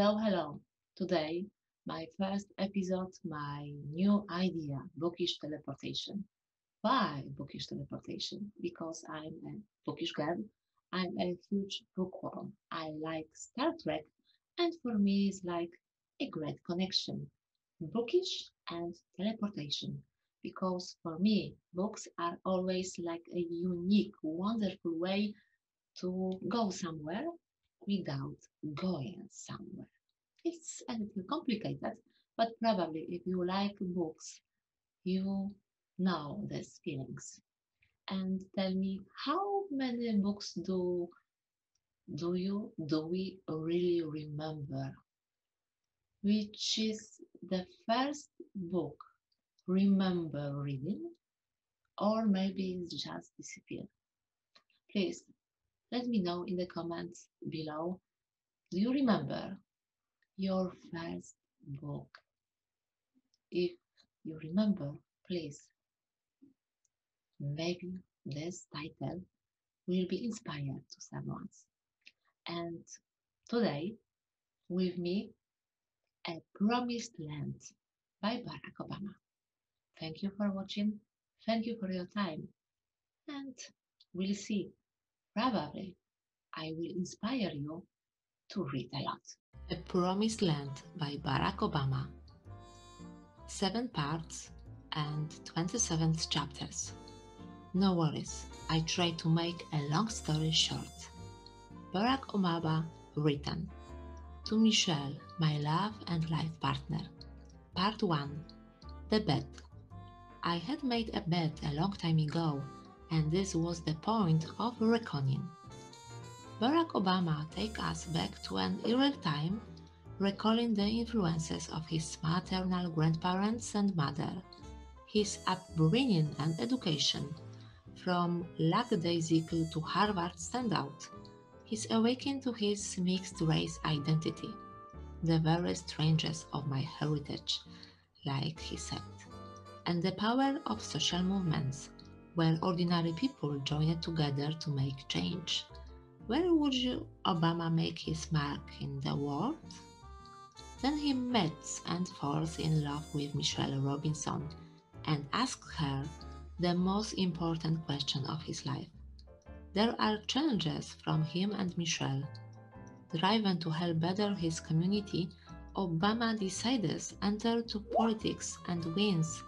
Hello, hello. Today, my first episode, my new idea, bookish teleportation. Why bookish teleportation? Because I'm a bookish girl. I'm a huge bookworm. I like Star Trek, and for me, it's like a great connection. Bookish and teleportation. Because for me, books are always like a unique, wonderful way to go somewhere without going somewhere. It's a little complicated, but probably if you like books, you know these feelings. And tell me, how many books do we really remember? Which is the first book remember reading, or maybe it's just disappeared? Please let me know in the comments below. Do you remember your first book? If you remember, please, maybe this title will be inspired to someone. And today, with me, A Promised Land by Barack Obama. Thank you for watching. Thank you for your time. And we'll see. Probably I will inspire you to read a lot. A Promised Land by Barack Obama. 7 parts and 27 chapters. No worries, I try to make a long story short. Barack Obama written. To Michelle, my love and life partner. Part 1. The bed. I had made a bed a long time ago, and this was the point of reckoning. Barack Obama takes us back to an early time, recalling the influences of his maternal grandparents and mother, his upbringing and education, from lackadaisical to Harvard standout, his awakening to his mixed-race identity, the very strangest of my heritage, like he said, and the power of social movements, where ordinary people joined together to make change. Where would Obama make his mark in the world? Then he met and falls in love with Michelle Robinson and asks her the most important question of his life. There are challenges from him and Michelle. Driven to help better his community, Obama decides enter to politics and wins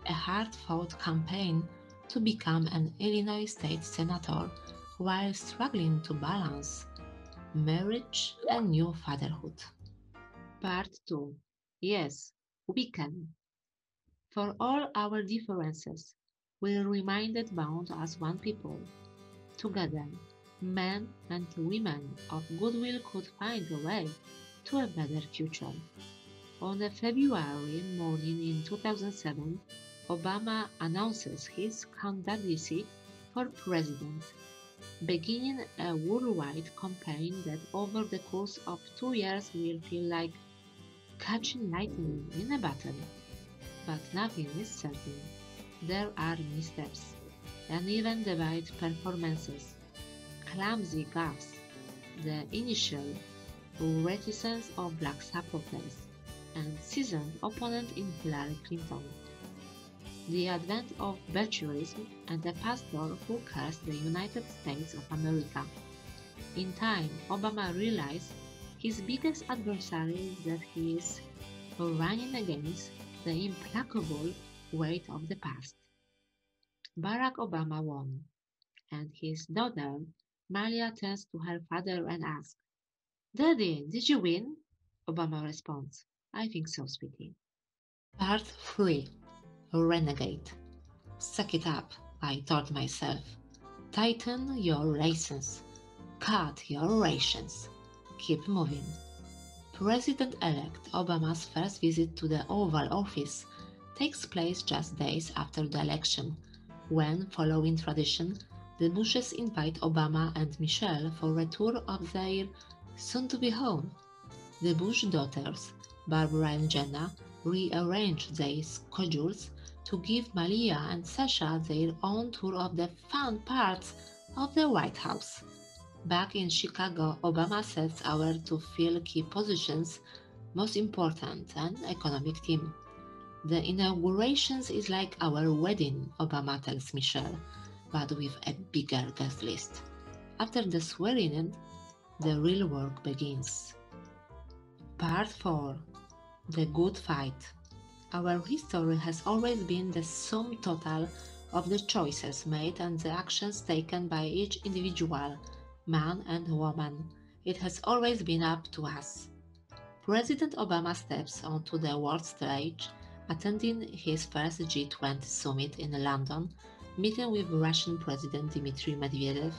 a hard-fought campaign to become an Illinois state senator while struggling to balance marriage and new fatherhood. Part 2. Yes, we can. For all our differences, we're reminded bound as one people. Together, men and women of goodwill could find a way to a better future. On a February morning in 2007, Obama announces his candidacy for president, beginning a worldwide campaign that over the course of 2 years will feel like catching lightning in a bottle. But nothing is certain. There are missteps, uneven divide performances, clumsy gaffes, the initial reticence of black supporters, and seasoned opponent in Hillary Clinton. The advent of Thatcherism and a pastor who cursed the United States of America. In time, Obama realized his biggest adversary is that he is running against the implacable weight of the past. Barack Obama won, and his daughter, Malia, turns to her father and asks, "Daddy, did you win?" Obama responds, "I think so, sweetie." Part 3. Renegade. Suck it up, I told myself. Tighten your rations. Cut your rations. Keep moving. President-elect Obama's first visit to the Oval Office takes place just days after the election, when, following tradition, the Bushes invite Obama and Michelle for a tour of their soon-to-be home. The Bush daughters, Barbara and Jenna, rearrange their schedules to give Malia and Sasha their own tour of the fun parts of the White House. Back in Chicago, Obama sets out to fill key positions, most important, an economic team. The inaugurations is like our wedding, Obama tells Michelle, but with a bigger guest list. After the swearing in, the real work begins. Part 4. The Good Fight. Our history has always been the sum total of the choices made and the actions taken by each individual, man and woman. It has always been up to us. President Obama steps onto the world stage, attending his first G20 summit in London, meeting with Russian President Dmitry Medvedev,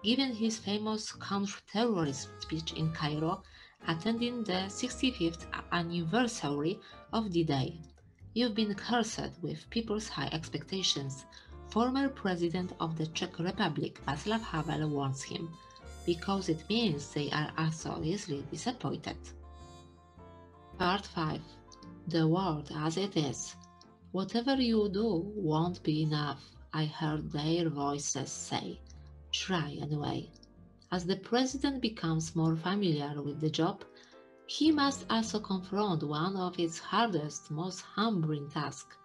giving his famous counter-terrorism speech in Cairo, attending the 65th anniversary of D-Day. You've been cursed with people's high expectations. Former President of the Czech Republic Václav Havel warns him, because it means they are also easily disappointed. Part 5. The world as it is. Whatever you do won't be enough, I heard their voices say. Try anyway. As the president becomes more familiar with the job, he must also confront one of its hardest, most humbling tasks,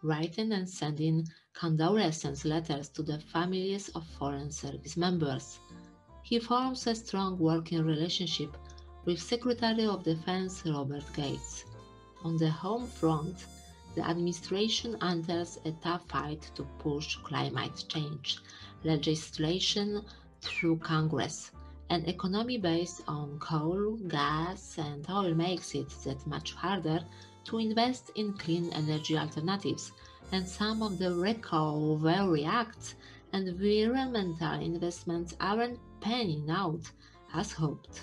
writing and sending condolence letters to the families of foreign service members. He forms a strong working relationship with Secretary of Defense Robert Gates. On the home front, the administration enters a tough fight to push climate change legislation through Congress. An economy based on coal, gas, and oil makes it that much harder to invest in clean energy alternatives, and some of the recovery acts and environmental investments aren't panning out as hoped.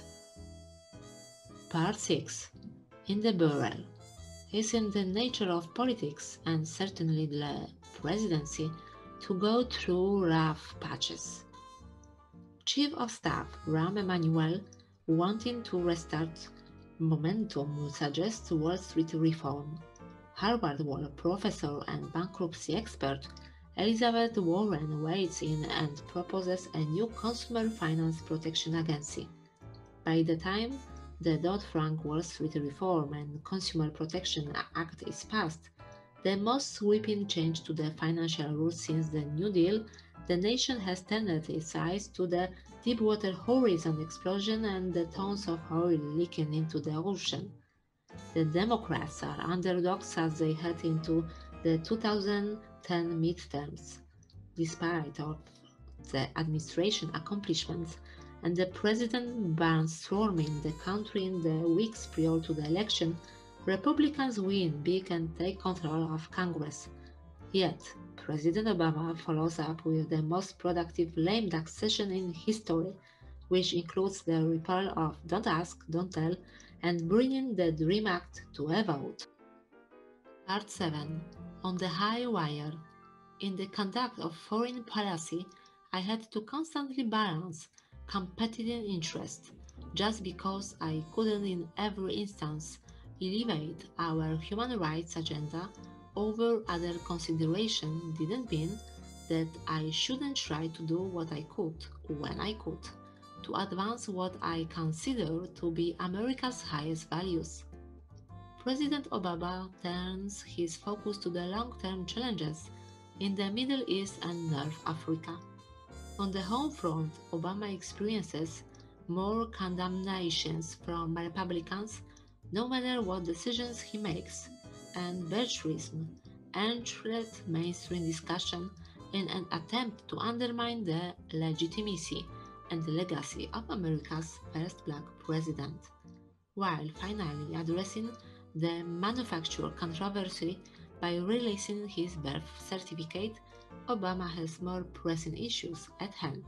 Part 6. In the Barrel. It's in the nature of politics, and certainly the presidency, to go through rough patches. Chief of Staff Rahm Emanuel, wanting to restart momentum, suggests Wall Street reform. Harvard Law professor and bankruptcy expert Elizabeth Warren weighs in and proposes a new Consumer Finance Protection Agency. By the time the Dodd-Frank Wall Street Reform and Consumer Protection Act is passed, the most sweeping change to the financial rules since the New Deal, the nation has turned its eyes to the Deepwater Horizon explosion and the tons of oil leaking into the ocean. The Democrats are underdogs as they head into the 2010 midterms. Despite of the administration accomplishments and the president barnstorming the country in the weeks prior to the election, Republicans win big and take control of Congress. Yet, President Obama follows up with the most productive lame duck session in history, which includes the repeal of Don't Ask, Don't Tell, and bringing the DREAM Act to a vote. Part 7. On the High Wire. In the conduct of foreign policy, I had to constantly balance competing interests, just because I couldn't in every instance elevate our human rights agenda over other consideration didn't mean that I shouldn't try to do what I could when I could to advance what I consider to be America's highest values. President Obama turns his focus to the long-term challenges in the Middle East and North Africa. On the home front, Obama experiences more condemnations from Republicans no matter what decisions he makes, and bircherism entered mainstream discussion in an attempt to undermine the legitimacy and legacy of America's first black president, while finally addressing the manufacture controversy by releasing his birth certificate. Obama has more pressing issues at hand.